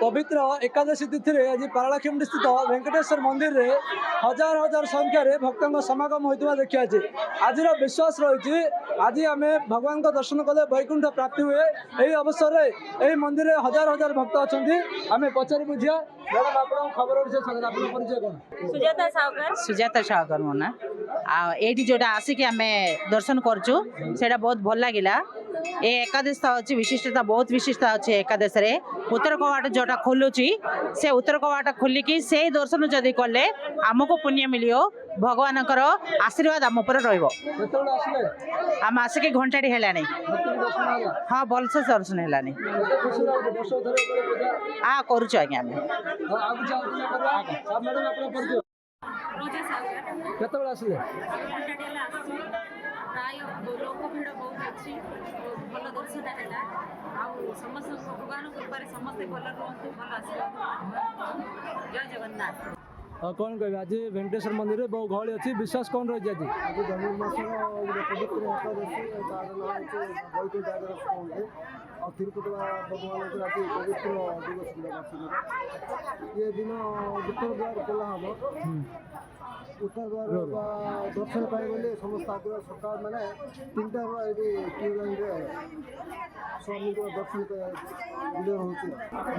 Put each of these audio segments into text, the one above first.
पवित्र एकादशी तिथि में आज पारलाखेमुंडी स्थित वेंकटेश्वर मंदिर रे हजार हजार संख्यार भक्तों समागम होता देखा आज विश्वास रही आज आम भगवान का दर्शन कले वैकुंठ प्राप्ति हुए यही अवसर में यही मंदिर में हजार हजार भक्त अच्छा आम पचारि बुझिया मैडम आप खबर परिचय कौन? सुजाता सावकर मो ना ये जोटा आसिक आम दर्शन करचु से बहुत भल लगिला। ये एकादश अच्छी विशिष्टता बहुत विशिष्टता अच्छे एकादश रे उत्तर कवाट जोटा खोलुची से उत्तर कवाट खोलिकी से दर्शन जदि कले आमको पुण्य मिलियो भगवान आशीर्वाद आम उपर आम आसिक घंटाटी है हाँ भलसे दर्शन है हाँ करुच आज्ञा प्राय लोक भिड़ बहुत अच्छी भल दर्शन है समस्त भगवान कृपार समस्ते भल रुहतु भल आशीर्वाद जय जगन्नाथ। कौन कह आज वेंकटेश्वर मंदिर में बहुत गहली अच्छी विश्वास कौन रही आज आज धनुर्मास पवित्र एकादशी तार नाम वैकुंठ एकादश कहते और तिरुपति भगवान आज पवित्र दिवस ये दिन उत्तर द्वार खोला हम उत्तर द्वार दर्शन पाइबले समस्त आगे सकाल मैंने 3टा क्यू लाइन स्वामी को दर्शन भिड़ हो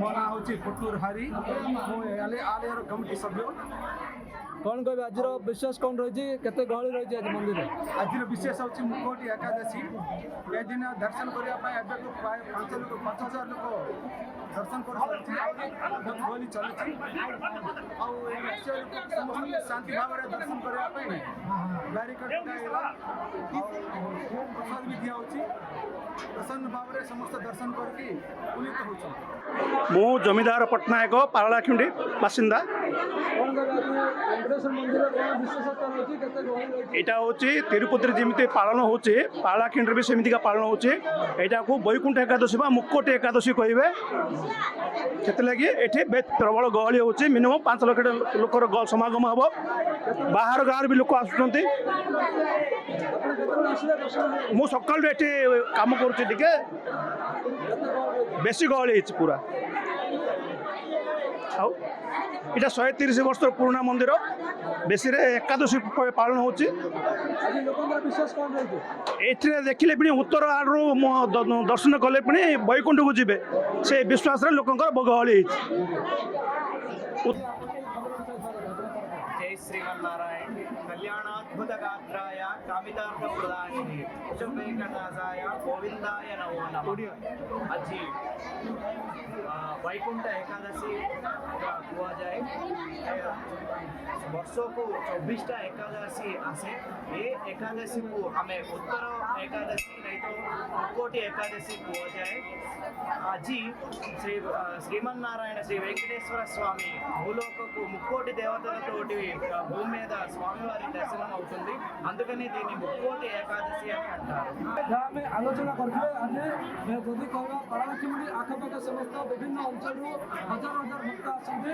मो ना हूँ पुटूर हरी आलियर कमिटी सभ्य कौन कह आज विश्वास कौन रही केते गहली रही आज मंदिर आज विशेष हूँ मुखोटी एकादशी ए दिन दर्शन करने प्राय 5,000 लोग दर्शन कर गहली चलुची समस्त शांति भाव में दर्शन करने बैरिकेड प्रसाद भी दिया प्रसन्न भाव में समस्त दर्शन करके पुलित हो। मु जमीदार पट्टनायक पारलाखेमुंडी बासिंदा यहाँ हूँ तिरुपति जमी पालन हो पारलाखेमुंडी भी सेमती पालन हो वैकुंठ एकादशी मुक्कोटी एकादशी कहे से प्रबल गहली हो मिनिमम 5 लाख लोकर समागम हम बाहर गाँव भी लोक आसुँच मु सकाल काम कर बेसी गहली पूरा इटा 130 वर्ष पुराना मंदिर बेसी एकादशी पालन हो देखिले पुणी उत्तर आड़ू दर्शन कले पुणी वैकुंठ को जीवे से विश्वास लोकंर गहली जय श्रीमन्नारायण कल्याणाद्भुत गात्राय कामितार्थ प्रदायिने वेंकटनाथाय गोविंदाय नमो नमः। आज वैकुंठ एकादशी हुआ जाए वर्षों को 24टा एकादशी आसे ये एकादशी को हमें उत्तर एकादशी नहीं तो मुक्कोटी एकादशी हुआ जाए। आज श्री श्रीमन्नारायण श्री वेंकटेश्वर स्वामी भूलोक को मुक्कोटी देवतलतोटी भूमि మీద స్వామివారి దర్శనం అవుతుంది అందుకని దీన్ని ముక్కోటి ఏకాదశి అని అంటారు। ଆମେ ଆଲୋଚନା କରିଥିଲେ ଆଜି ଯଦି କହିବା ପାରଳାଖେମୁଣ୍ଡି ଆଖପାଖ ସମସ୍ତ ବିଭିନ୍ନ ଅଞ୍ଚଳରୁ ହଜାର ହଜାର ଭକ୍ତ ଆସନ୍ତି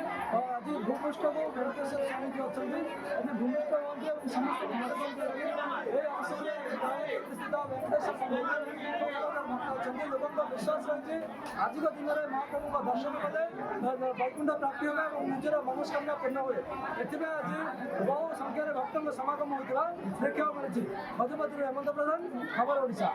ଆଜି ଭୂପୃଷ୍ଠକୁ ବେଙ୍କଟେଶ୍ୱର ସ୍ୱାମୀଜୀ ଅଛନ୍ତି ଆଜି ଭୂମିଷ୍ଠ ହୁଅନ୍ତି ଏବଂ ସମସ୍ତ ଏ ଅବସରରେ ସ୍ଥିତ ବେଙ୍କଟେଶ୍ୱର ଭକ୍ତ ଅଛନ୍ତି ଲୋକଙ୍କ ବିଶ୍ୱାସ ରହିଛି ଆଜିର ଦିନରେ ମହାପ୍ରଭୁଙ୍କ ଦର୍ଶନ କଲେ ବୈକୁଣ୍ଠ ପ୍ରାପ୍ତି ହେବେ ଏବଂ ନିଜର ମନସ୍କାମନା ପୂର୍ଣ୍ଣ ହୁଏ ଏଥିପାଇଁ ଆଜି ବହୁ ସଂଖ୍ୟାରେ ଭକ୍ତଙ୍କ ସମାଗମ ହୋଇଥିବା ଦେଖିବାକୁ ମିଳିଛି। ମଧୁମତିରୁ ହେମନ୍ତ ପ୍ରଧାନ ଖବର ଓଡ଼ିଶା।